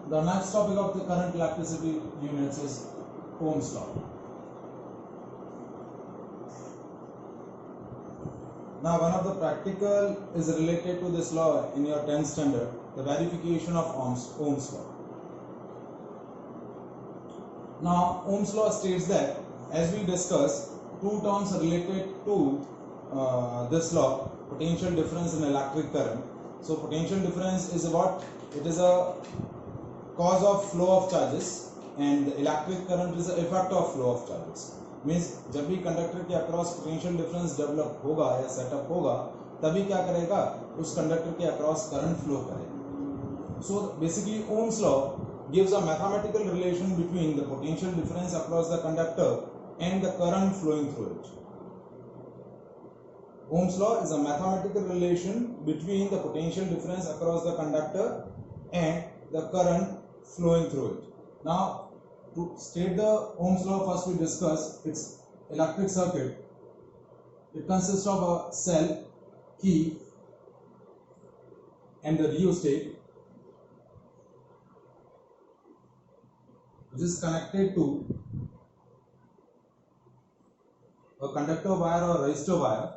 The next topic of the current electricity units is Ohm's law. Now, one of the practical is related to this law in your 10th standard, the verification of Ohm's law. Now, Ohm's law states that, as we discussed, two terms are related to this law: potential difference and electric current. So, potential difference is what? It is a cause of flow of charges, and the electric current is the effect of flow of charges. Means जब भी conductor के across potential difference develop होगा या setup होगा, तभी क्या करेगा, उस कंडक्टर के अक्रॉस करंट फ्लो करेगा. So basically Ohm's law gives a mathematical relation between the potential difference across the conductor and the current flowing through it. Ohm's law is a mathematical relation between the potential difference across the conductor and the current flowing through it. Now, to state the Ohm's law, first we discuss its electric circuit. It consists of a cell, key, and the rheostat, which is connected to a conductor wire or resistor wire.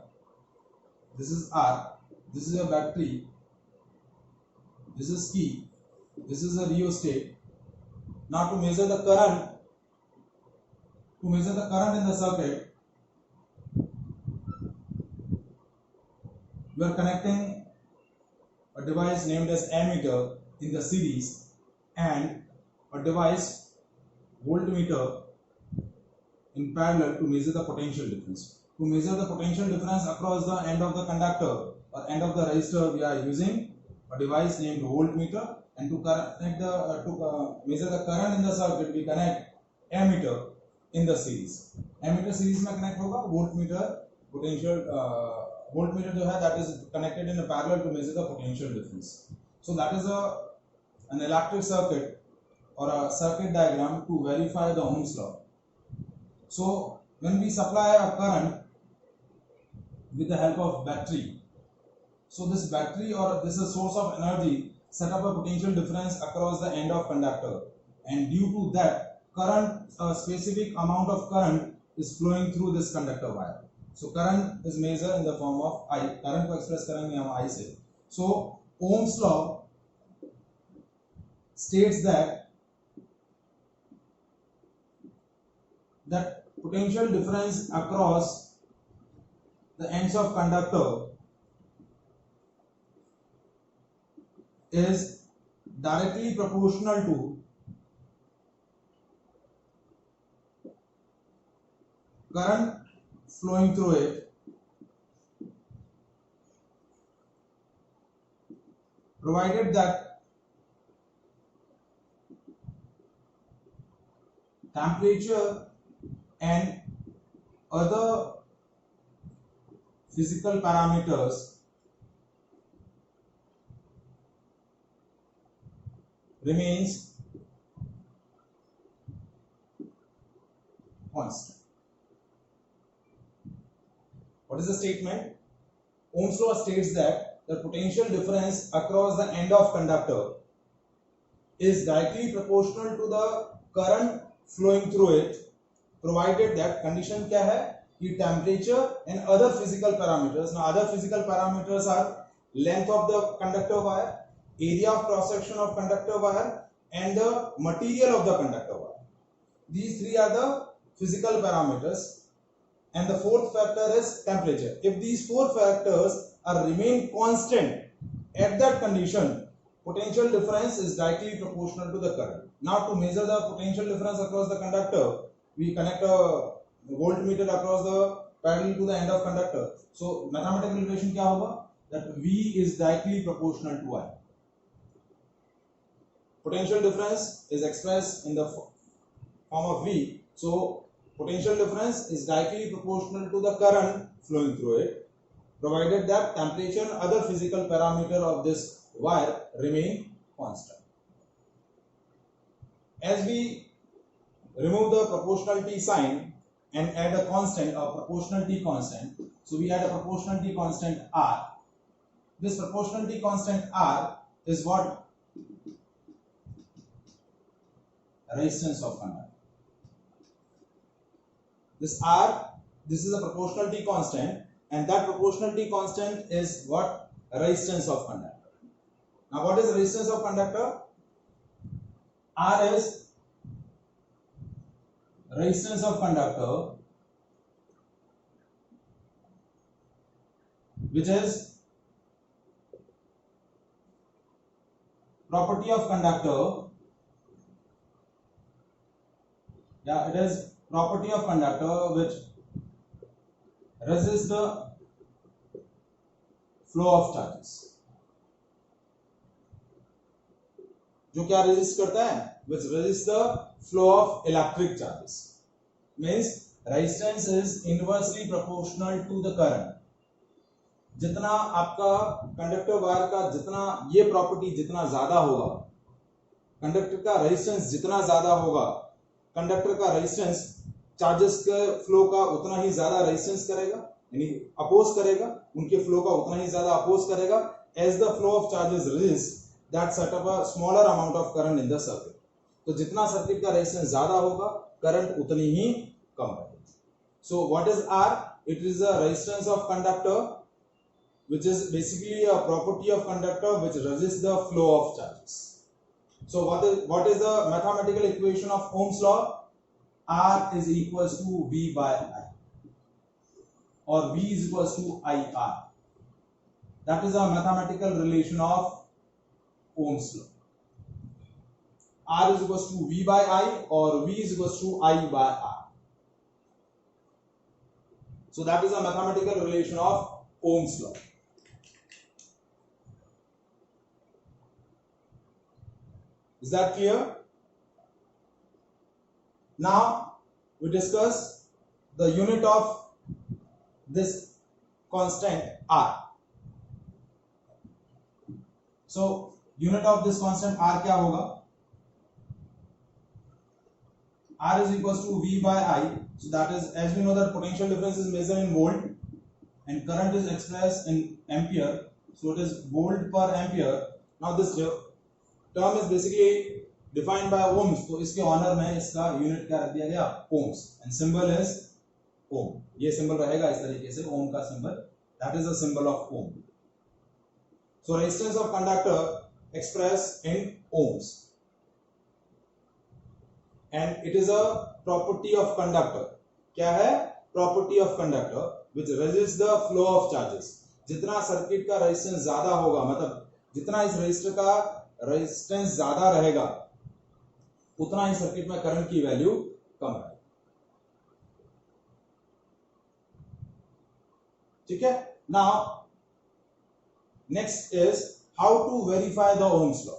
This is R, this is a battery, this is key, this is a rheostat. Now, to measure the current in the circuit, we are connecting a device named as ammeter in the series and a device voltmeter in parallel to measure the potential difference. To measure the potential difference across the end of the conductor or end of the resistor, we are using a device named voltmeter, and to measure the current in the circuit, we connect ammeter in the series. Ammeter series में connect होगा, voltmeter potential voltmeter जो है, that is connected in a parallel to measure the potential difference. So that is an electric circuit or a circuit diagram to verify the Ohm's law. So when we supply a current with the help of battery, so this battery or this is a source of energy set up a potential difference across the end of conductor, and due to that current, a specific amount of current is flowing through this conductor wire. So current is measured in the form of I. Current को express करेंगे हम I से. So Ohm's law states that potential difference across the ends of conductor is directly proportional to current flowing through it, provided that temperature and other physical parameters remains constant. What is the statement? Ohm's law states that the potential difference across the end of conductor is directly proportional to the current flowing through it, provided that condition क्या है कि temperature and other physical parameters. Now other physical parameters are length of the conductor wire, area of cross section of conductor wire, and the material of the conductor wire. These three are the physical parameters, and the fourth factor is temperature. If these four factors are remain constant at that condition, potential difference is directly proportional to the current. Now to measure the potential difference across the conductor, we connect a voltmeter across the parallel to the end of conductor. So mathematical relation क्या होगा? That V is directly proportional to I. Potential difference is expressed in the form of V. So potential difference is directly proportional to the current flowing through it, provided that temperature and other physical parameter of this wire remain constant. As we remove the proportionality sign and add a constant, a proportionality constant, so we add a proportionality constant R. This proportionality constant R is what resistance of conductor. This R, this is a proportionality constant, and that proportionality constant is what? Resistance of conductor. Now what is resistance of conductor? R is resistance of conductor, which is property of conductor. Yeah, it is property of conductor which resists the flow of charges. जो क्या resist करता है? Which resists the flow of electric charges. Means resistance is inversely proportional to the current. जितना आपका conductor wire का जितना ये property जितना ज्यादा होगा, कंडक्टर का रेजिस्टेंस जितना ज्यादा होगा, कंडक्टर का रेजिस्टेंस चार्जेस के फ्लो का उतना ही ज्यादा रेजिस्टेंस करेगा, यानी अपोज करेगा, उनके फ्लो का उतना ही ज्यादा अपोज करेगा. As the flow of charges resist that set up a smaller amount of current in the circuit. तो जितना सर्किट का रेजिस्टेंस ज्यादा होगा, करंट उतनी ही कम रहेगी. So what is R? It is the resistance of conductor which is basically a property of conductor which resists the flow of charges. So what is the mathematical equation of Ohm's law? R is equals to V by I, or V is equals to IR. That is a mathematical relation of Ohm's law. R is equals to V by I, or V is equals to I by R. So that is a mathematical relation of Ohm's law. Is that clear? Now we discuss the unit of this constant R. So unit of this constant R क्या होगा? R is equals to V by I. So that is, as we know that potential difference is measured in volt and current is expressed in ampere. So it is volt per ampere. Now this term is basically defined by ohms, तो इसके honour में इसका unit क्या रख दिया गया? Ohms. And symbol is ohm. ये symbol रहेगा इस तरीके से, ओम का symbol, that is a symbol of ohm. So resistance of conductor express in ohms, and it is a property of conductor. क्या है? Property of conductor which resist the flow of charges. जितना circuit का resistance ज्यादा होगा, मतलब जितना इस resistor का रेजिस्टेंस ज्यादा रहेगा, उतना ही सर्किट में करंट की वैल्यू कम रहेगी. ठीक है? Now next is how to verify the ohm's law.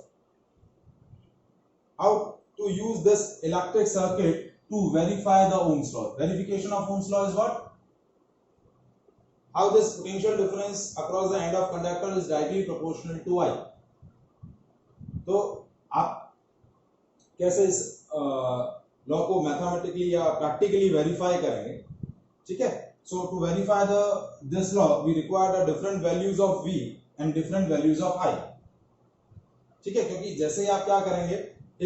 How to use this electric circuit to verify the ohm's law. Verification of ohm's law is what? How this potential difference across the end of conductor is directly proportional to I. तो आप कैसे इस law को mathematically या practically verify करेंगे? ठीक है? So to verify this law we require the different values of V and different values of I. ठीक है? क्योंकि जैसे ही आप क्या करेंगे,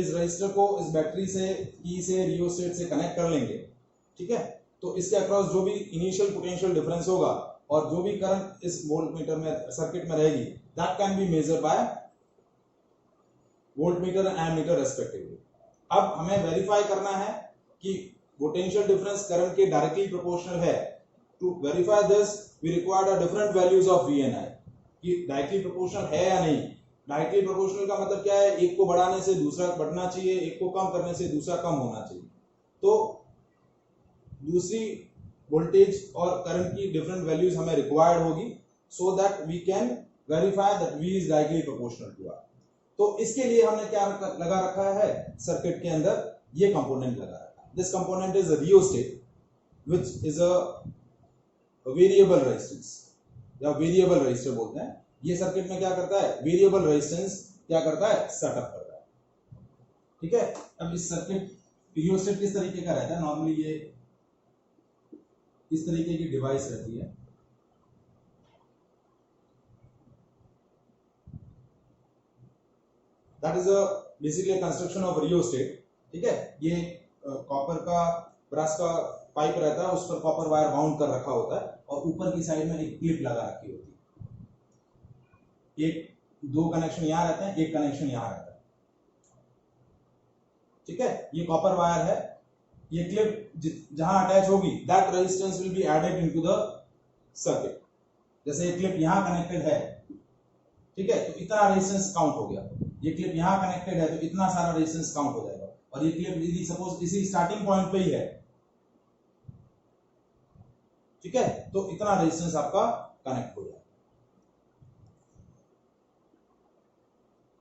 इस रजिस्टर को इस बैटरी से, की से, रियोस्टेट से कनेक्ट कर लेंगे. ठीक है? तो इसके अक्रॉस जो भी इनिशियल पोटेंशियल डिफरेंस होगा और जो भी करंट इस वोल्टमीटर में, सर्किट में रहेगी, that can be measured by voltmeter and ammeter respectively. अब हमें वेरीफाई करना है कि पोटेंशियल डिफरेंस करंट के डायरेक्टली प्रोपोर्शनल है. To verify this we require the different values of V and I. कि डायरेक्टली प्रोपोर्शनल है या नहीं. डायरेक्टली प्रोपोर्शनल का मतलब क्या है? एक को बढ़ाने से दूसरा बढ़ना चाहिए, एक को कम करने से दूसरा कम होना चाहिए. तो दूसरी वोल्टेज और करंट की डिफरेंट वैल्यूज हमें रिक्वायर्ड होगी, so that we can verify that V is directly proportional to R. तो इसके लिए हमने क्या लगा रखा है? सर्किट के अंदर ये कंपोनेंट लगा रखा है. This component is a rheostat which is a variable resistance, या वेरिएबल रेजिस्टर बोलते हैं. ये सर्किट में क्या करता है? वेरिएबल रेजिस्टेंस क्या करता है? सेटअप करता है. ठीक है? अब इस सर्किट रियोस्टेट किस तरीके का रहता है? नॉर्मली ये इस तरीके की डिवाइस रहती है. That is a basically a construction of a rheostat. ठीक है, ये कॉपर का ब्रश का पाइप रहता है, उस पर कॉपर वायर बाउंड कर रखा होता है और ऊपर की साइड में एक क्लिप लगा रखी होती है। एक दो कनेक्शन यहाँ रहते हैं, एक कनेक्शन यहाँ रहता है। ठीक है, ये कॉपर वायर है, ये क्लिप जहां अटैच होगी that resistance will be added into the circuit. जैसे ये क्लिप यहां कनेक्टेड है, ठीक है, तो इतना रेजिस्टेंस काउंट हो गया। ये क्लिप यहां कनेक्टेड है तो इतना सारा रेजिस्टेंस काउंट हो जाएगा। और ये क्लिप यदि सपोज इसी स्टार्टिंग पॉइंट पे ही है, ठीक है, तो इतना रेजिस्टेंस आपका कनेक्ट हो जाएगा।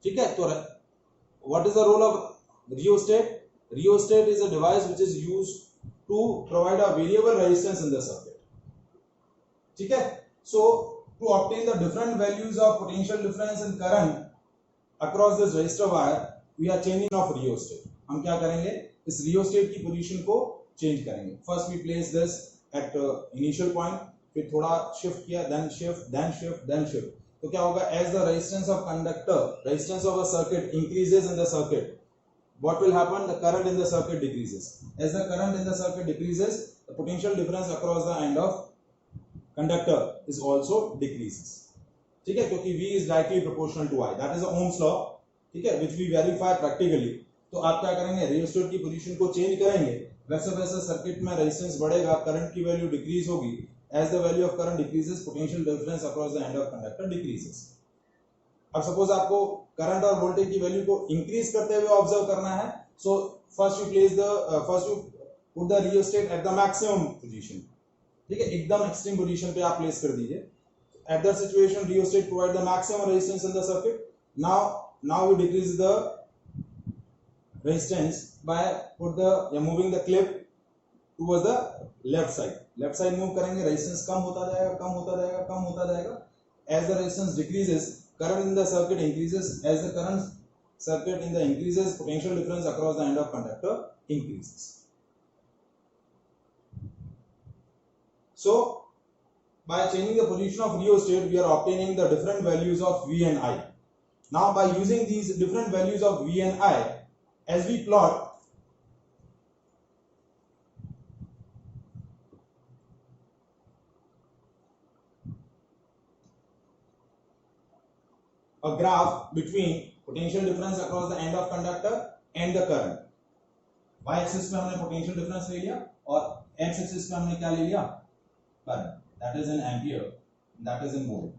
ठीक है, तो what is the role of rheostat? Rheostat is a device which is used to provide a variable resistance in the circuit. ठीक है, so to obtain the different values of potential difference and current across this resistor wire, we are changing of rheostat. हम क्या करेंगे, इस rheostat की position को change करेंगे। First we place this at initial point, फिर थोड़ा शिफ्ट किया, then shift, then shift, then shift। तो क्या होगा, as the resistance of conductor, resistance of a circuit increases in the circuit, what will happen? The current in the circuit decreases. As the current in the circuit decreases, the potential difference across the end of conductor is also decreases. ठीक है, क्योंकि V is directly proportional to I. That is the Ohm's law. ठीक है, which we verify practically. तो आप क्या करेंगे, resistor की पोजीशन को चेंज करेंगे, वैसे वैसे सर्किट में रेजिस्टेंस बढ़ेगा, करंट की वैल्यू डिक्रीज होगी। As the value of current decreases, potential difference across the end of conductor decreases. अब सपोज आपको करंट और वोल्टेज की वैल्यू को इंक्रीज करते हुए ऑब्जर्व करना है, so first you put the rheostat at the maximum position. ठीक है, एकदम एक्सट्रीम पोजीशन पे आप प्लेस कर दीजिए। At that situation rheostat provide the maximum resistance in the circuit. Now we decrease the resistance by moving the clip towards the left side. Left side move करेंगे, resistance कम होता जाएगा, कम होता जाएगा, कम होता जाएगा। As the resistance decreases, current in the circuit increases. As the current circuit in the increases, potential difference across the end of conductor increases. So by changing the position of rheostat, we are obtaining the different values of V and I. Now by using these different values of V and I, as we plot a graph between potential difference across the end of conductor and the current. Y axis पे हमने potential difference ले लिया और x axis पे हमने क्या ले लिया, current, that is in ampere, that is in volt.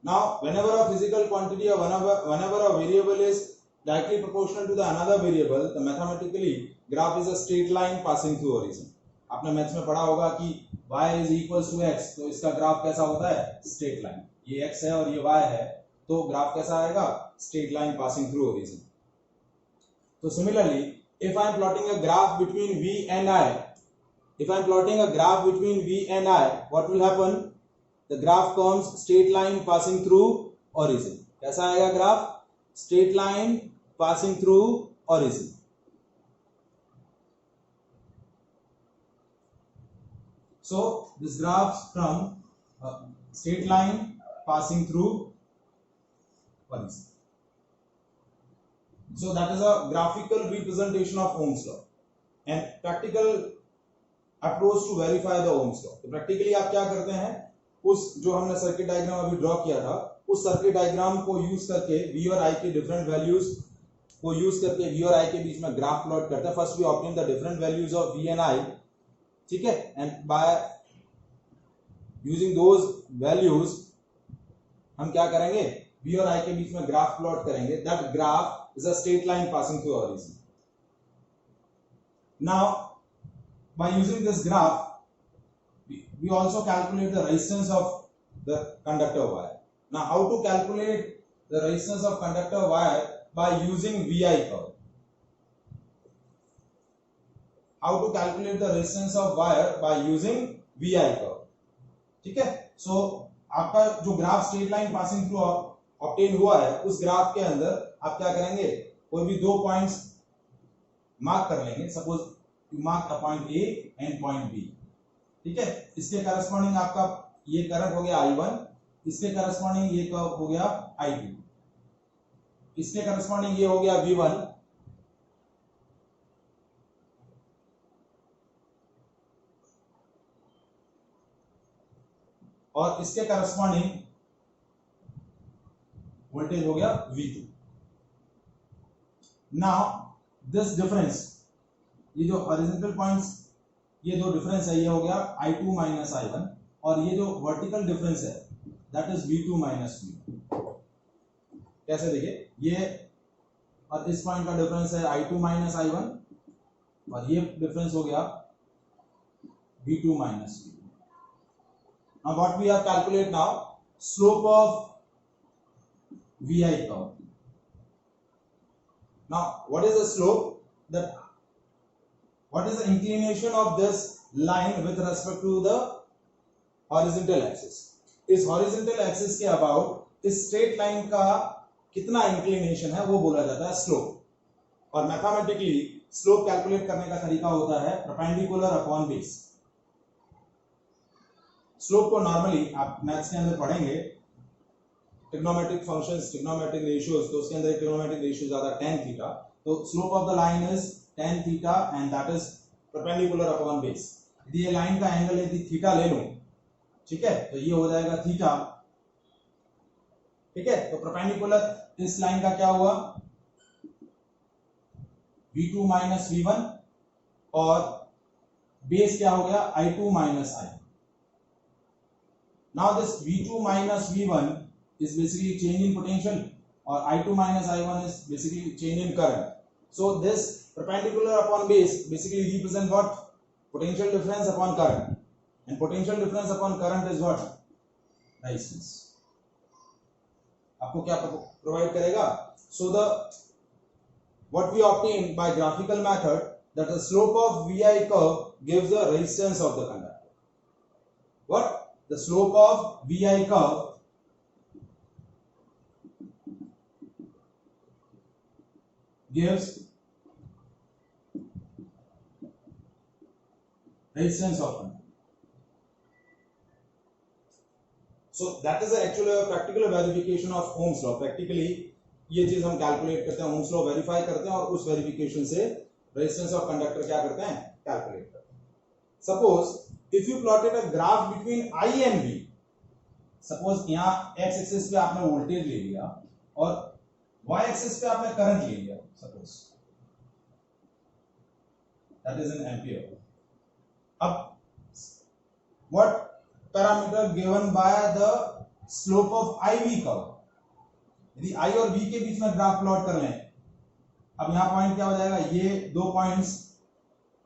Now whenever a physical quantity or whenever a variable is directly proportional to the another variable, the mathematically graph is a straight line passing through origin. आपने maths में पढ़ा होगा कि y is equals to x, तो इसका graph कैसा होता है, स्ट्रेट लाइन। ये x है और ये y है, तो ग्राफ कैसा आएगा, straight line passing through origin. तो similarly if I am plotting a graph between V and I, if I am plotting a graph between V and I, what will happen? The graph comes straight line passing through origin. कैसा आएगा graph, straight line passing through origin. So this graph from straight line passing through origin. So that is a graphical representation of Ohm's law and practical approach to verify the Ohm's law. तो practically आप क्या करते हैं, उस जो हमने circuit diagram अभी draw किया था, उस सर्किट डायग्राम को यूज करके V और I के डिफरेंट वैल्यूज को यूज करके V और I के बीच में ग्राफ प्लॉट करते हैं। First we obtain the different values of V and I, ठीक है, and by using those values हम क्या करेंगे, V और I के बीच में ग्राफ प्लॉट करेंगे। That graph is a straight line passing through origin. Now by using this graph, we also calculate the resistance of the conductor wire. Now how to calculate the resistance of conductor wire? By using VI curve. How to calculate the resistance of wire? By using VI curve. ठीक है, so आपका जो graph straight line passing through obtain हुआ है, उस graph के अंदर आप क्या करेंगे, कोई भी दो पॉइंट्स मार्क कर लेंगे। Suppose you mark a point A and point B, ठीक है, इसके करस्पॉन्डिंग आपका ये करंट हो गया I1, इसके करस्पॉन्डिंग ये हो गया I2, इसके करस्पॉन्डिंग ये हो गया V1, और इसके करस्पॉन्डिंग वोल्टेज हो गया V2। नाउ दिस डिफरेंस, ये जो हॉरिजॉन्टल पॉइंट्स, ये जो डिफरेंस है ये हो गया I2 माइनस I1, और ये जो वर्टिकल डिफरेंस है that is V2 minus V1। कैसे देखिए, ये और इस पॉइंट का डिफरेंस है I2 माइनस I1, और ये डिफरेंस हो गया V2 minus V1। Now what we have calculate now, slope of VI curve. Now what is the slope, that what is the inclination of this line with respect to the horizontal axis? इस horizontal axis के about इस straight line का कितना inclination है वो बोला जाता है slope। और मैथमेटिकली स्लोप कैलकुलेट करने का तरीका होता है परपेंडिकुलर अपॉन बेस। स्लोप को नॉर्मली आप मैथ्स के अंदर पढ़ेंगे, ट्रिग्नोमेट्रिक फंक्शंस, ट्रिग्नोमेट्रिक रेशियोज, तो उसके अंदर ट्रिग्नोमेट्रिक रेशियो ज्यादा tan थीटा, तो slope of the line is tan theta and that is perpendicular upon base. यदि ये लाइन का एंगल यदि थीटा ले लूं, ठीक है, तो ये हो जाएगा थीटा, ठीक है, तो परपेंडिकुलर इस लाइन का क्या हुआ V2 माइनस V1, और बेस क्या हो गया I2 minus I1। Now this V2 minus V1 is basically change in potential, or I2 minus I1 is basically change in current. So this perpendicular upon base basically represent what? Potential difference upon current, and potential difference upon current is what? Resistance. आपको क्या provide करेगा? So the what we obtain by graphical method, that the slope of VI curve gives the resistance of the conductor. What? The slope of VI curve gives resistance of conductor. So that is actually a practical verification of Ohm's law. Practically ये चीज हम calculate करते हैं, Ohm's law verify करते हैं, और उस verification से रेजिस्टेंस ऑफ कंडक्टर क्या करते हैं, कैलकुलेट करते हैं। Suppose if you plotted a graph between I and V, suppose यहाँ x एक्सिस पे आपने वोल्टेज ले लिया और y एक्सिस पे आपने करंट ले लिया, suppose that is in ampere. अब what parameter given by the slope of IV curve, यदि I और V के बीच में ग्राफ प्लॉट कर लें, अब यहां पॉइंट क्या हो जाएगा, ये दो पॉइंट्स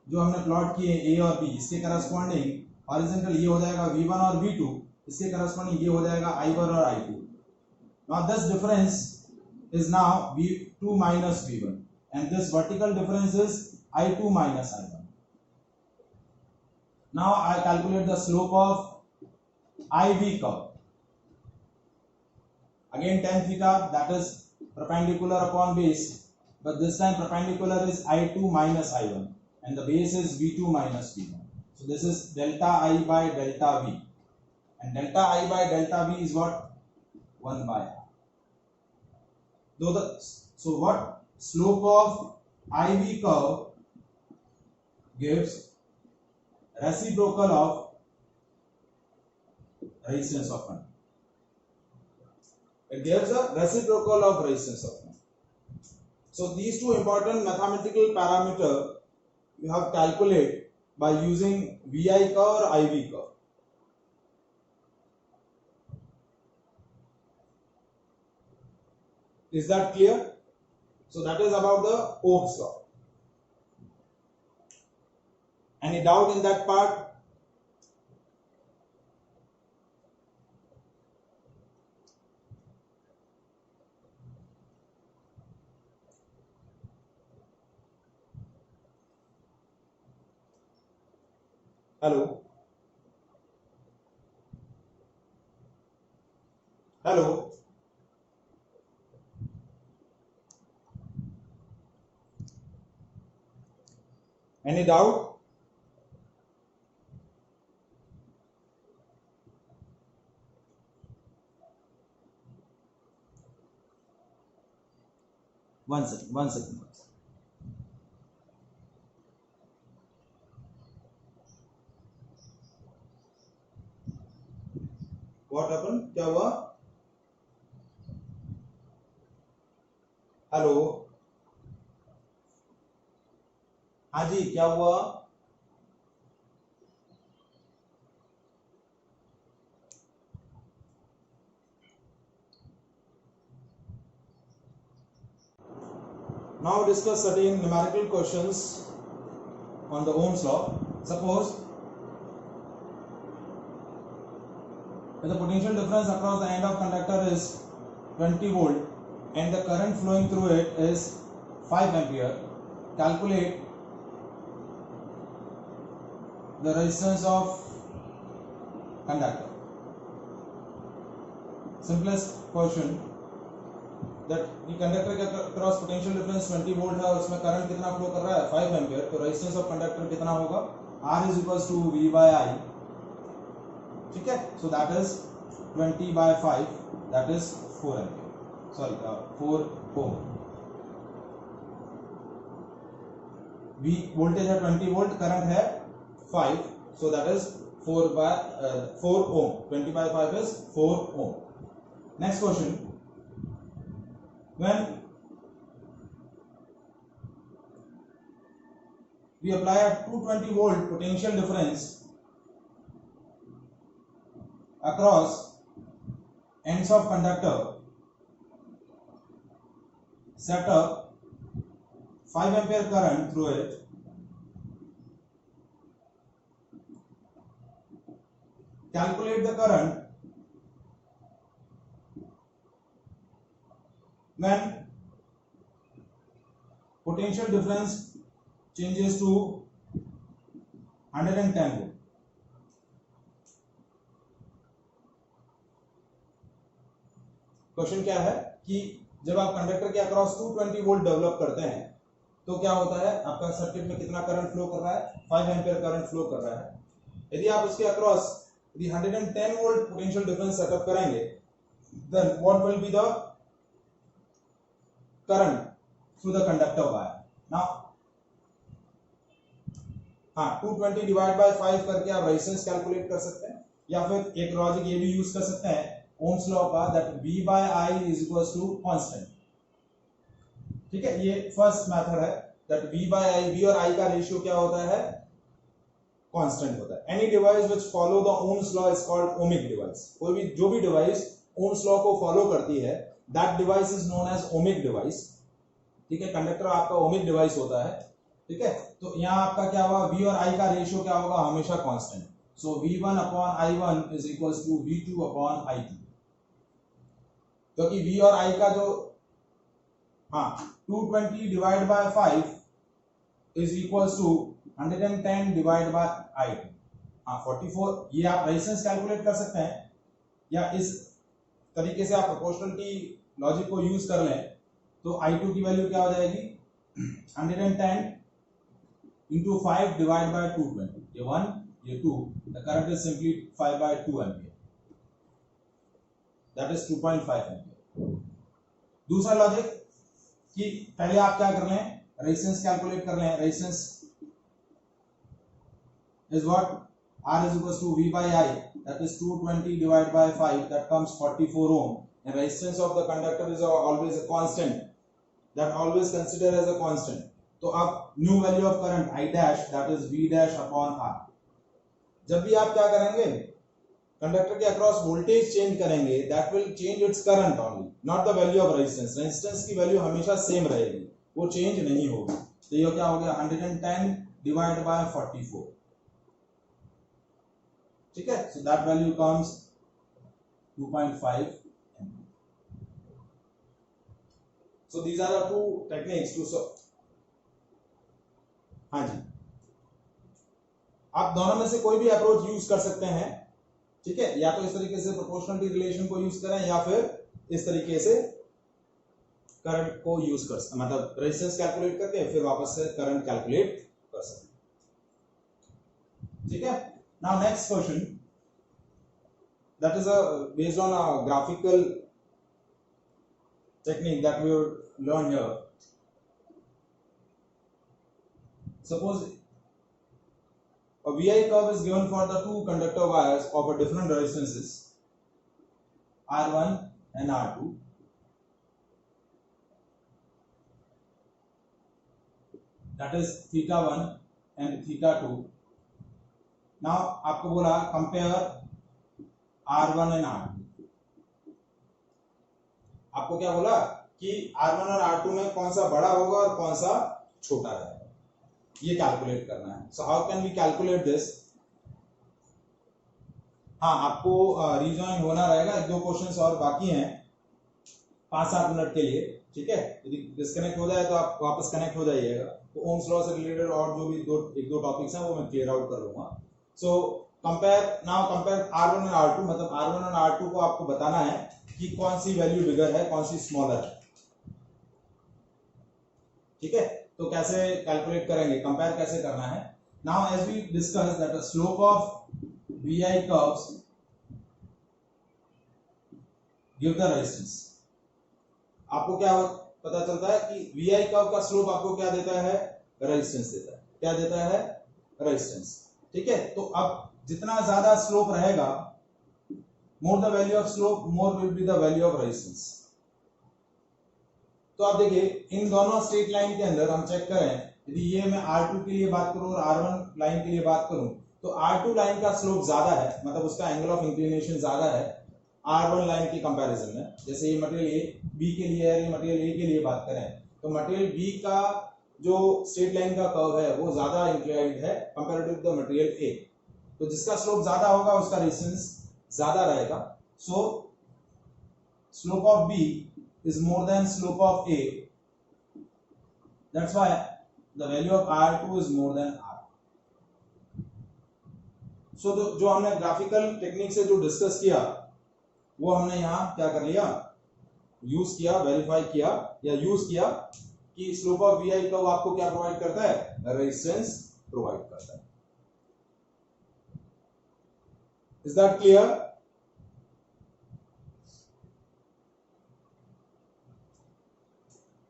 जो हमने प्लॉट किए A और B, इसके करस्पॉन्डिंग हॉरिजॉन्टल ये हो जाएगा V1 और V2, इसके करस्पॉन्डिंग ये हो जाएगा I1 और I2। Now this difference is now V2 minus V1, and this vertical difference is I2 minus I1. Now I calculate the slope of IV curve. Again tan theta, that is perpendicular upon base, but this time perpendicular is I2 minus I1, and the base is V2 minus V1. So this is delta I by delta V, and delta I by delta V is what? 1 by R. So what? Slope of IV curve gives reciprocal of resistance of current. It gives a reciprocal of resistance of current. So these two important mathematical parameter you have calculate by using VI curve or IV curve. Is that clear? So that is about the Ohm's law. Any doubt in that part? Hello? Hello? Any doubt? One second. What happen, क्या हुआ? Hello, हाँ जी, क्या हुआ? Now discuss certain numerical questions on the Ohm's law. Suppose if the potential difference across the end of conductor is 20 volt and the current flowing through it is 5 ampere, calculate the resistance of conductor. Simplest question that the conductor के cross potential difference 20 volt है और उसमें current कितना flow कर रहा है 5 ampere, तो resistance of conductor कितना होगा? R is equals to V by I. ठीक है, so that is 20 by 5, that is 4 ampere, sorry 4 ohm. V voltage है 20 वोल्ट, करंट है 5, so that is 4 ohm. 20 by 5 is 4 ohm. Next question, when we apply a 220 volt potential difference across ends of conductor, set up 5 ampere current through it, calculate the current when potential difference changes to 110 volt. Question क्या है कि जब आप conductor के across 220 volt develop करते हैं तो क्या होता है, आपका सर्किट में कितना करंट फ्लो कर रहा है? 5 एम्पीयर करंट फ्लो कर रहा है. यदि आप उसके अक्रॉस यदि 110 वोल्ट पोटेंशियल डिफरेंस सेटअप करेंगे, then what will be the current through the conductor wire? Now हाँ, 220 डिवाइड बाय 5 करके आप रेजिस्टेंस कैलकुलेट कर सकते हैं, या फिर एक लॉजिक ये भी यूज कर सकते हैं ओम्स लॉ का, that V by I is equals to constant. ठीक है, ये फर्स्ट मेथड है that V by I, V और I का रेशियो क्या होता है? कांस्टेंट होता है. Any device which follow the ohm's law is called ohmic device. कोई भी जो भी डिवाइस ओम्स लॉ को फॉलो करती है, that device is known as ohmic device. ठीक है, कंडक्टर आपका ओमिक डिवाइस होता है. ठीक है, तो यहाँ आपका क्या होगा, V और I का रेशियो क्या होगा? हमेशा constant. So V1 upon I1 is equals to V2 upon I2, क्योंकि V और I का जो 220 divide by 5 is equals to 110 divide by I2. 44. ये आप रेजिस्टेंस कैलकुलेट कर सकते हैं, या इस तरीके से आप प्रोपोर्शनलिटी लॉजिक को यूज कर लें तो I2 की वैल्यू क्या हो जाएगी? 110 into 5 divided by 220. ये 1, ये 2. The current is simply 5 by 2 ampere. That is 2.5 ampere. दूसरा लॉजिक कि पहले आप क्या कर लें, रेजिस्टेंस कैलकुलेट कर लें. Resistance is what? R is equals to V by I, that is 220 divided by 5, that comes 44 ohm. And resistance of the conductor is always a constant, that always consider as a constant. तो अब new value of current I dash, that is V dash upon R. जब भी आप क्या करेंगे, conductor के across voltage change करेंगे, that will change its current only, not the value of resistance. Resistance की वैल्यू हमेशा सेम रहेगी, वो चेंज नहीं होगी. तो ये क्या हो गया? 110 डिवाइड बाय 44. ठीक है, so that value comes 2.5. So these are the two techniques to solve. हाँ जी, आप दोनों में से कोई भी अप्रोच यूज कर सकते हैं. ठीक है, या तो इस तरीके से प्रोपोर्शनलिटी रिलेशन को यूज करें, या फिर इस तरीके से करंट को यूज कर सकते, मतलब रेजिस्टेंस कैलकुलेट करके फिर वापस से करंट कैलकुलेट कर सकते. ठीक है, now next question, that is based on a graphical technique that we will learn here. Suppose a VI curve is given for the two conductor wires of a different resistances. R1 and R2. That is theta 1 and theta 2. Now आपको बोला compare R1 and R2. आपको क्या बोला कि R1 और R2 में कौन सा बड़ा होगा और कौन सा छोटा रहेगा, ये कैलकुलेट करना है. So how can we calculate this? हाँ, आपको रिजॉइन होना रहेगा, एक दो क्वेश्चंस और बाकी हैं 5-7 मिनट के लिए, ठीक है. यदि डिस्कनेक्ट हो जाए तो आप वापस कनेक्ट हो जाइएगा. तो ओम्स लॉ से रिलेटेड और जो भी एक दो टॉपिक्स हैं वो मैं क्लियर आउट कर लूंगा. सो कंपेयर R1 और R2, मतलब R1 और R2 को आपको बताना है कि कौन सी वैल्यू बिगर है, कौन सी स्मॉलर है, ठीक है. तो कैसे कैलकुलेट करेंगे, कंपेयर कैसे करना है? Now as we discuss that the slope of VI curves give the resistance. आपको क्या पता चलता है कि VI कर्व का स्लोप आपको क्या देता है? रेजिस्टेंस देता है. क्या देता है? रेजिस्टेंस, ठीक है. तो अब जितना ज्यादा स्लोप रहेगा, more the value of slope, more will be the value of resistance. तो आप देखिए इन दोनों स्ट्रेट लाइन के अंदर हम चेक करें, यदि ये मैं R2 के लिए बात करूं और R1 लाइन के लिए बात करूं, तो R2 लाइन का स्लोप ज्यादा है, मतलब उसका एंगल ऑफ इंक्लिनेशन ज्यादा है R1 लाइन के कंपैरिजन में. जैसे ये मटेरियल A B के लिए है, ये मटेरियल A के लिए बात करें तो मटेरियल B का जो स्ट्रेट लाइन का कर्व है वो ज्यादा इंक्लाइंड है comparative to the material A. तो जिसका स्लोप ज्यादा होगा उसका रेजिस्टेंस ज्यादा रहेगा. सो slope of B is more than slope of A. That's why the value of R2 is more than R. So जो हमने ग्राफिकल टेक्निक से जो डिस्कस किया वो हमने यहाँ क्या कर लिया, यूज किया, वेरीफाई किया या यूज किया कि स्लोप ऑफ VI कर्व आपको क्या प्रोवाइड करता है? रेजिस्टेंस प्रोवाइड करता है. Is that clear?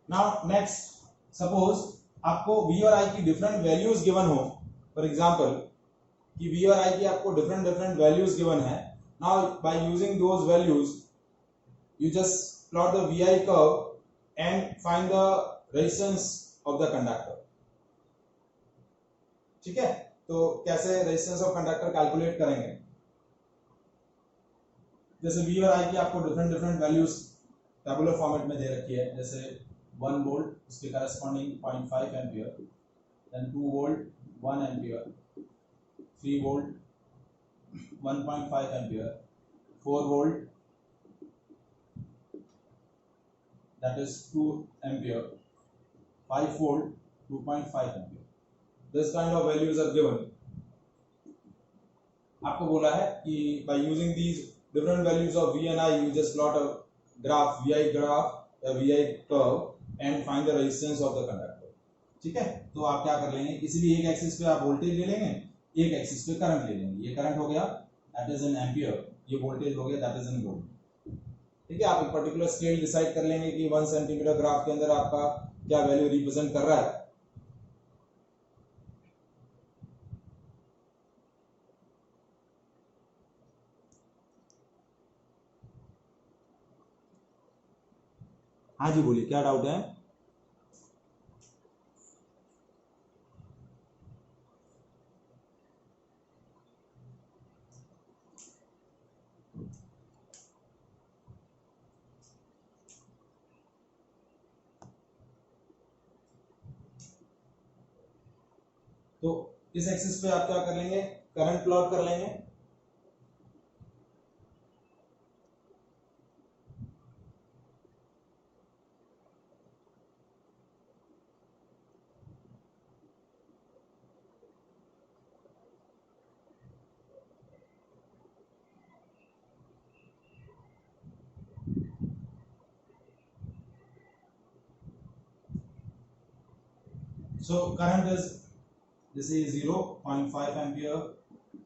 Now next, suppose आपको V और I की डिफरेंट वैल्यूज गिवन हो. फॉर एग्जांपल कि V और I की आपको डिफरेंट वैल्यूज गिवन है. Now bye using those values you just plot the VI curve and find the resistance of the conductor. ठीक है, तो कैसे रेजिस्टेंस ऑफ कंडक्टर कैलकुलेट करेंगे? जैसे V और I की आपको डिफरेंट वैल्यूज टेबुलर फॉर्मेट में दे रखी है. जैसे 1 वोल्ट उसके corresponding 0.5 ampere, then 2 volt 1 ampere, 3 volt 1.5 ampere, 4 volt that is 2 ampere, 5 volt 2.5 ampere. This kind of values are given. आपको बोला है कि by using these different values of V and I you just plot a graph, VI graph, a VI curve and find the resistance of the conductor. ठीक है, तो आप क्या कर लेंगे, इसीलिए एक एक्सिस पे आप वोल्टेज ले लेंगे, एक एक्सिस पे करंट ले लेंगे. ये करंट हो गया दैट इज इन एम्पियर, ये वोल्टेज हो गया दैट इज इन वोल्ट. ठीक है, आप एक पर्टिकुलर स्केल डिसाइड कर लेंगे कि 1 सेंटीमीटर ग्राफ के अंदर आपका क्या वैल्यू रिप्रेजेंट कर रहा है. हाँ जी बोलिए, क्या डाउट है? तो इस एक्सिस पे आप क्या कर लेंगे, करंट प्लॉट कर लेंगे. So current is this is 0.5 ampere,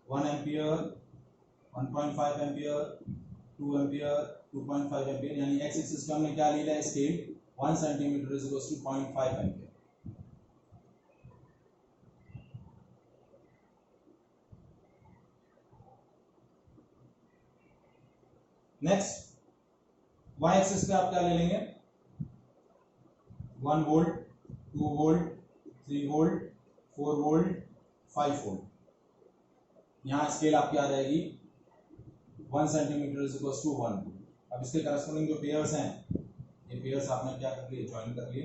1 ampere, 1.5 ampere, 2 ampere, 2.5 ampere. यानी x एक्सिस पे हमने क्या लिया है scale 1 centimetre is equals to 0.5 ampere. Next y axis पे आप क्या ले लेंगे 1 volt 2 volt 3 volt 4 volt 5 volt. यहाँ स्केल आपकी आ जाएगी 1 centimetre is equal to 1 volt. अब इसके करस्पॉन्डिंग जो पेयर्स हैं ये पेयर्स आपने क्या कर लिए ज्वाइन कर लिए,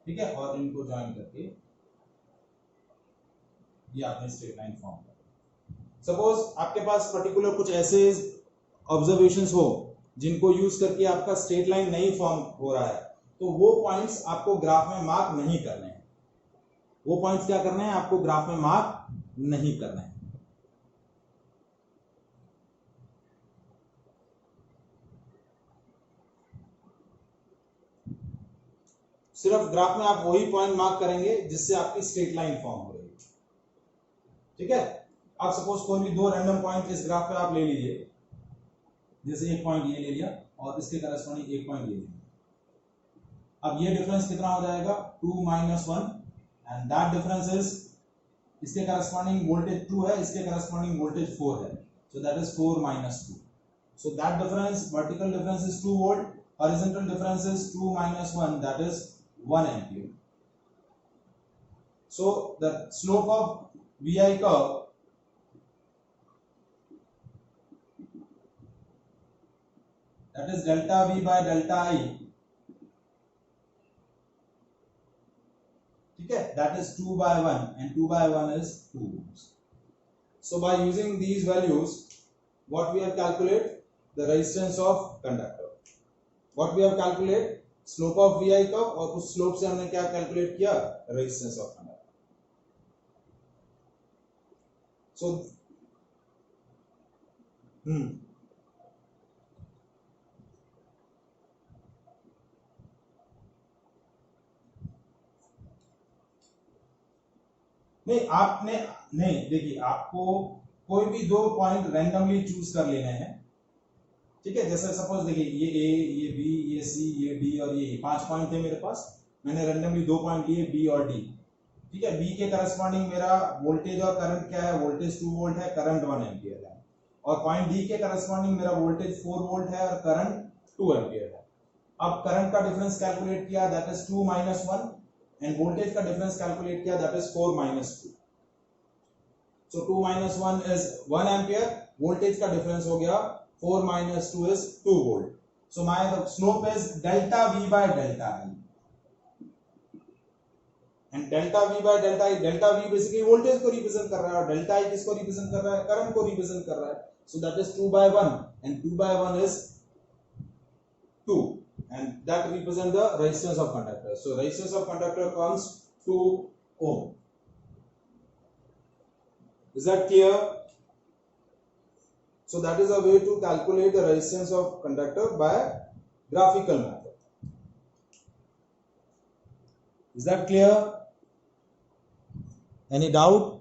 ठीक है, और इनको ज्वाइन करके ये आपने स्ट्रेट लाइन फॉर्म कर। सपोज आपके पास पर्टिकुलर कुछ ऐसे ऑब्जर्वेशंस हो जिनको यूज करके आपका स्ट्रेट लाइन नहीं फॉर्म हो रहा है, तो वो पॉइंट्स आपको ग्राफ में मार्क नहीं करने हैं। वो पॉइंट्स क्या करने हैं आपको ग्राफ में मार्क नहीं करने हैं। सिर्फ ग्राफ में आप वही पॉइंट मार्क करेंगे जिससे आपकी स्ट्रेट लाइन फॉर्म हो रही है, ठीक है। आप सपोज कोई भी दो रैंडम पॉइंट इस ग्राफ पे आप ले लीजिए, जैसे एक पॉइंट ये ले लिया और इसके करस्पॉन्डिंग एक पॉइंट ये ले लिया। अब ये डिफरेंस कितना हो जाएगा 2 - 1 एंड दैट डिफरेंस इज, इसके करस्पॉन्डिंग वोल्टेज 2 है, इसके करस्पॉन्डिंग वोल्टेज 4 है, so that is 4 - 2। So that difference, vertical difference is 2 volt, horizontal difference is 2 - 1, that is 1 ampere. So the slope of VI curve that is delta V by delta I, ठीक है, that is 2 by 1 and 2 by 1 is 2 ohms. So by using these values, what we have calculated the resistance of conductor. What we have calculated slope of V I curve, और उस slope से हमने क्या calculate किया resistance of conductor. सो नहीं आपने नहीं, देखिए आपको कोई भी दो पॉइंट रैंडमली चूज कर लेने हैं, ठीक है। जैसे सपोज देखिए ये ए, ये बी, ये सी, ये डी और ये 5 पॉइंट थे मेरे पास, मैंने रैंडमली दो पॉइंट लिए बी और डी, ठीक है। बी के करस्पॉन्डिंग मेरा वोल्टेज और करंट क्या है, वोल्टेज 2 वोल्ट है, करंट 1 एम्पियर है, और पॉइंट डी के करस्पॉन्डिंग मेरा वोल्टेज 4 वोल्ट है और करंट 2 एम्पियर है। अब करंट का डिफरेंस कैलकुलेट किया दैट इज 2 - 1 एंड वोल्टेज का डिफरेंस कैलकुलेट किया that is 4 - 2। So 2 - 1 is 1 ampere, voltage का डिफरेंस हो गया 4 - 2 is 2 volt. So my the slope is delta V by delta I. And delta V by delta I, delta V basically voltage को represent कर रहा है और delta I किसको represent कर रहा है, करंट को represent कर रहा है। So that is 2 by 1 and 2 by 1 is 2 and that represent the resistance of conductor. So resistance of conductor comes 2 ohm. Is that clear? So that is a way to calculate the resistance of conductor by graphical method. Is that clear? Any doubt?